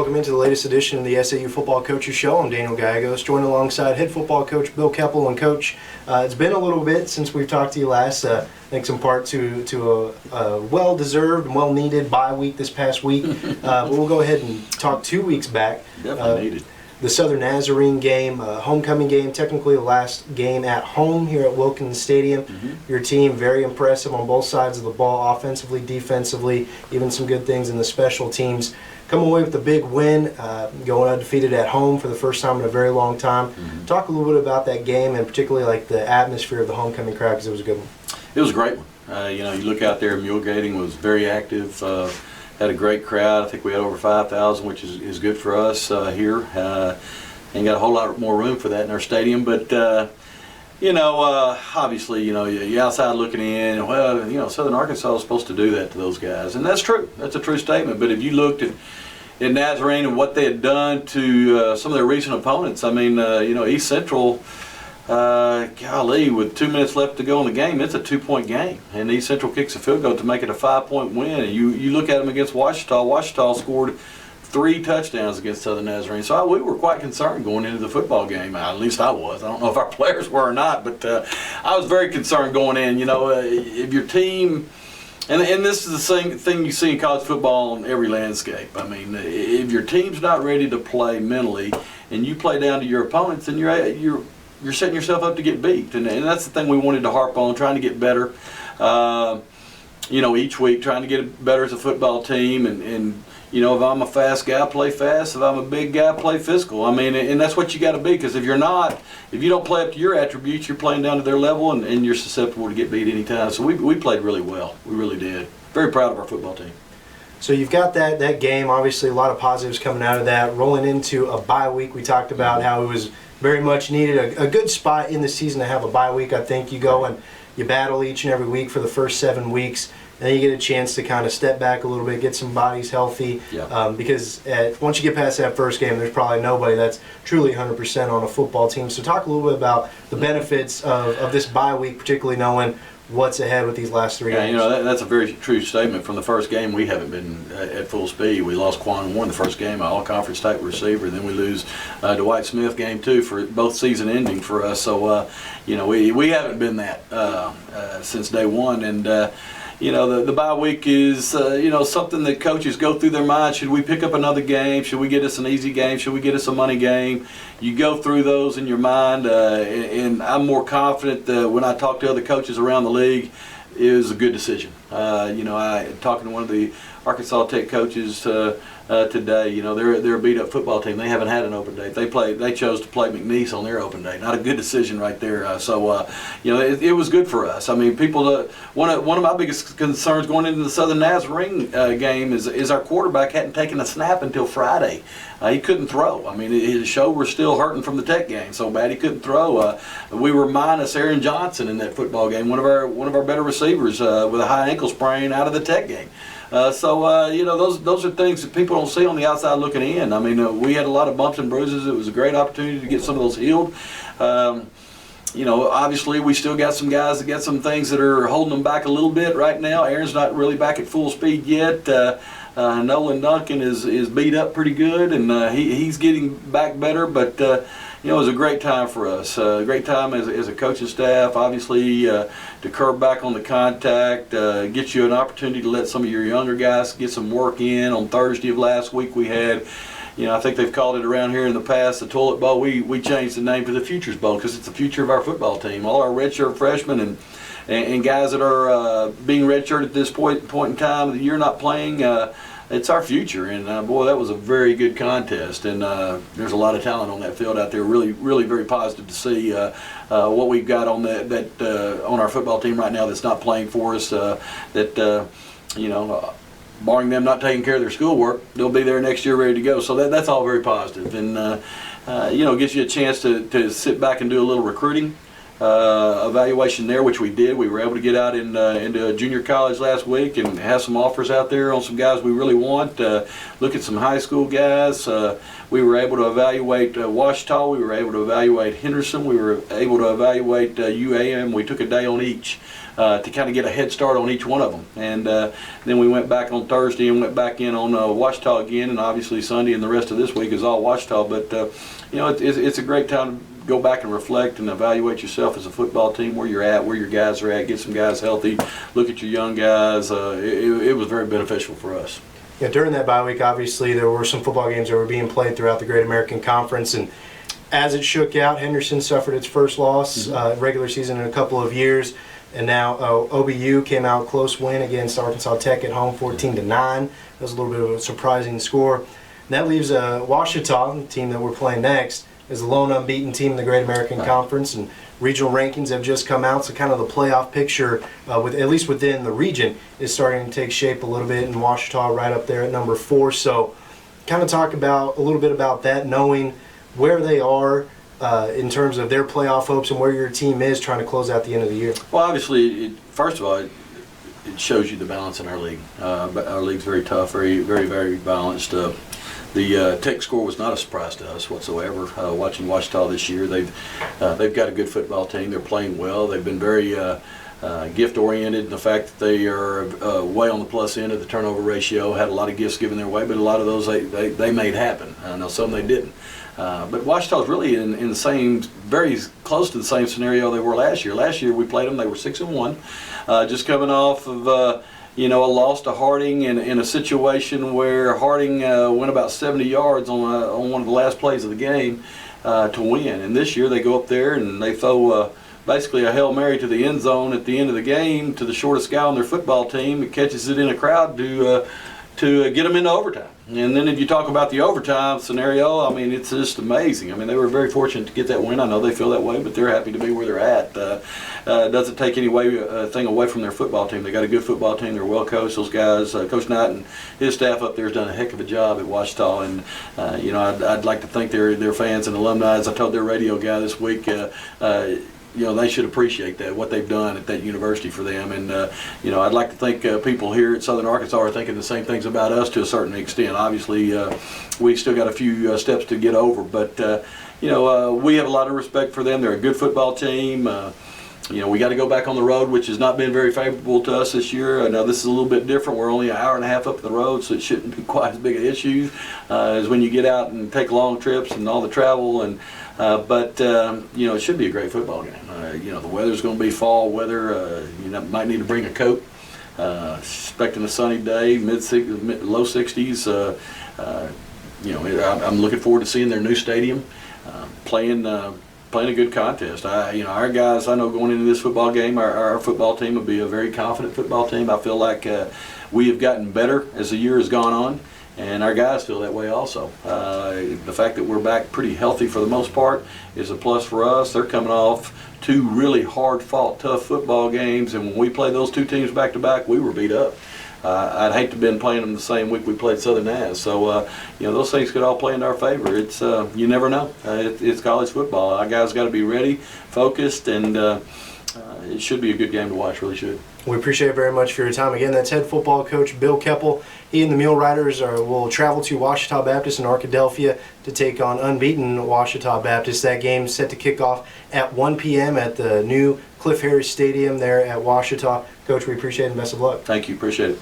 welcome into the latest edition of the SAU Football Coaches Show. I'm Daniel Gallegos, joined alongside head football coach Bill Keopple. And Coach, it's been a little bit since we've talked to you last, thanks in part to a well-deserved and well-needed bye week this past week. But we'll go ahead and talk 2 weeks back. Definitely needed. The Southern Nazarene game, homecoming game, technically the last game at home here at Wilkins Stadium. Your team very impressive on both sides of the ball, offensively, defensively, even some good things in the special teams. Come away with a big win, going undefeated at home for the first time in a very long time. Talk a little bit about that game and particularly like the atmosphere of the homecoming crowd, because it was a good one. It was a great one. You look out there, mule gating was very active. Had a great crowd. I think we had over 5,000, which is good for us here. Ain't got a whole lot more room for that in our stadium, but obviously, you're outside looking in. Well, Southern Arkansas is supposed to do that to those guys, and that's true. That's a true statement. But if you looked at Nazarene and what they had done to some of their recent opponents, I mean, East Central. Golly, with 2 minutes left to go in the game, it's a 2-point game. And East Central kicks a field goal to make it a 5-point win. And you look at them against Ouachita. Ouachita scored 3 touchdowns against Southern Nazarene. So we were quite concerned going into the football game. At least I was. I don't know if our players were or not, but I was very concerned going in. If your team, and this is the same thing you see in college football on every landscape. I mean, if your team's not ready to play mentally and you play down to your opponents, then you're setting yourself up to get beat, and that's the thing we wanted to harp on, trying to get better, each week, trying to get better as a football team, and if I'm a fast guy, play fast. If I'm a big guy, play physical. I mean, and that's what you got to be, because if you don't play up to your attributes, you're playing down to their level, and you're susceptible to get beat anytime. So we played really well. We really did. Very proud of our football team. So you've got that game, obviously a lot of positives coming out of that. Rolling into a bye week, we talked about how it was very much needed. A good spot in the season to have a bye week. I think you go and you battle each and every week for the first 7 weeks, and then you get a chance to kind of step back a little bit, get some bodies healthy. Because once you get past that first game, there's probably nobody that's truly 100% on a football team. So talk a little bit about the benefits of this bye week, particularly knowing what's ahead with these last 3 games. That's a very true statement. From the first game, we haven't been at full speed. We lost Quan Warren the first game, an all-conference type receiver. Then we lose Dwight Smith game 2 for both season ending for us. So, we haven't been that since day one. And, the bye week is, something that coaches go through their mind. Should we pick up another game? Should we get us an easy game? Should we get us a money game? You go through those in your mind, and I'm more confident that when I talk to other coaches around the league, it was a good decision. I talking to one of the Arkansas Tech coaches today. They're a beat-up football team. They haven't had an open date. They chose to play McNeese on their open date. Not a good decision right there. It was good for us. I mean, people. One of my biggest concerns going into the Southern Nazarene game is our quarterback hadn't taken a snap until Friday. He couldn't throw. I mean, his shoulder was still hurting from the Tech game so bad he couldn't throw. We were minus Aaron Johnson in that football game. One of our better receivers with a high ankle sprain out of the Tech game. Those are things that people don't see on the outside looking in. I mean, we had a lot of bumps and bruises. It was a great opportunity to get some of those healed. Obviously we still got some guys that got some things that are holding them back a little bit right now. Aaron's not really back at full speed yet. Nolan Duncan is beat up pretty good, and he's getting back better, but it was a great time for us. A great time as a coaching staff, obviously, to curb back on the contact, get you an opportunity to let some of your younger guys get some work in. On Thursday of last week we had, I think they've called it around here in the past the Toilet Bowl. We changed the name to the Futures Bowl because it's the future of our football team. All our redshirt freshmen and guys that are being redshirted at this point in time of the year not playing, it's our future. And boy, that was a very good contest. And there's a lot of talent on that field out there. Really, really very positive to see what we've got on on our football team right now that's not playing for us. Barring them not taking care of their schoolwork, they'll be there next year ready to go. So that's all very positive. And, gets you a chance to sit back and do a little recruiting. evaluation there, which we did. We were able to get out into junior college last week and have some offers out there on some guys we really want. Look at some high school guys. We were able to evaluate Washita. We were able to evaluate Henderson. We were able to evaluate UAM. We took a day on each to kind of get a head start on each one of them. And then we went back on Thursday and went back in on Washita again. And obviously Sunday and the rest of this week is all Washita. But it's a great time to go back and reflect and evaluate yourself as a football team, where you're at, where your guys are at, get some guys healthy, look at your young guys. It was very beneficial for us. Yeah, during that bye week, obviously, there were some football games that were being played throughout the Great American Conference, and as it shook out, Henderson suffered its first loss regular season in a couple of years, and now OBU came out close win against Arkansas Tech at home, 14-9. That was a little bit of a surprising score. And that leaves Washita, the team that we're playing next, is the lone unbeaten team in the Great American Conference, and regional rankings have just come out, so kind of the playoff picture, with at least within the region, is starting to take shape a little bit, and Washita right up there at number 4. So kind of talk about a little bit about that, knowing where they are in terms of their playoff hopes and where your team is trying to close out the end of the year. Well, obviously, first of all, it shows you the balance in our league. Our league's very tough, very, very, very balanced. The Tech score was not a surprise to us whatsoever. Watching Washita this year, they've got a good football team. They're playing well. They've been very gift-oriented in the fact that they are way on the plus end of the turnover ratio. Had a lot of gifts given their way, but a lot of those they made happen. I know some they didn't. But Washita's really in the same, very close to the same scenario they were last year. Last year we played them; they were 6-1, just coming off of. A loss to Harding in a situation where Harding went about 70 yards on one of the last plays of the game to win. And this year they go up there and they throw basically a Hail Mary to the end zone at the end of the game to the shortest guy on their football team. It catches it in a crowd to get them into overtime. And then if you talk about the overtime scenario, I mean, it's just amazing. I mean, they were very fortunate to get that win. I know they feel that way, but they're happy to be where they're at. It doesn't take anything away from their football team. They got a good football team. They're well coached. Those guys, Coach Knight and his staff up there has done a heck of a job at Washita. And, I'd like to thank their fans and alumni. As I told their radio guy this week, they should appreciate that, what they've done at that university for them. And, I'd like to think people here at Southern Arkansas are thinking the same things about us to a certain extent. Obviously, we still got a few steps to get over, but, we have a lot of respect for them. They're a good football team. We got to go back on the road, which has not been very favorable to us this year. Now, this is a little bit different. We're only an hour and a half up the road, so it shouldn't be quite as big an issue as when you get out and take long trips and all the travel. And but it should be a great football game. The weather's going to be fall weather. Might need to bring a coat. Expecting a sunny day, low 60s. I'm looking forward to seeing their new stadium, playing a good contest. Our guys, I know going into this football game, our football team will be a very confident football team. I feel like we have gotten better as the year has gone on, and our guys feel that way also. The fact that we're back pretty healthy for the most part is a plus for us. They're coming off 2 really hard-fought, tough football games, and when we played those 2 teams back-to-back, we were beat up. I'd hate to have been playing them the same week we played Southern As. So, those things could all play into our favor. It's you never know. It's college football. Our guys got to be ready, focused, and it should be a good game to watch. Really should. We appreciate it very much for your time. Again, that's head football coach Bill Keopple. He and the Mule Riders will travel to Washita Baptist in Arkadelphia to take on unbeaten Washita Baptist. That game is set to kick off at 1 p.m. at the new Cliff Harris Stadium there at Washita. Coach, we appreciate it and best of luck. Thank you. Appreciate it.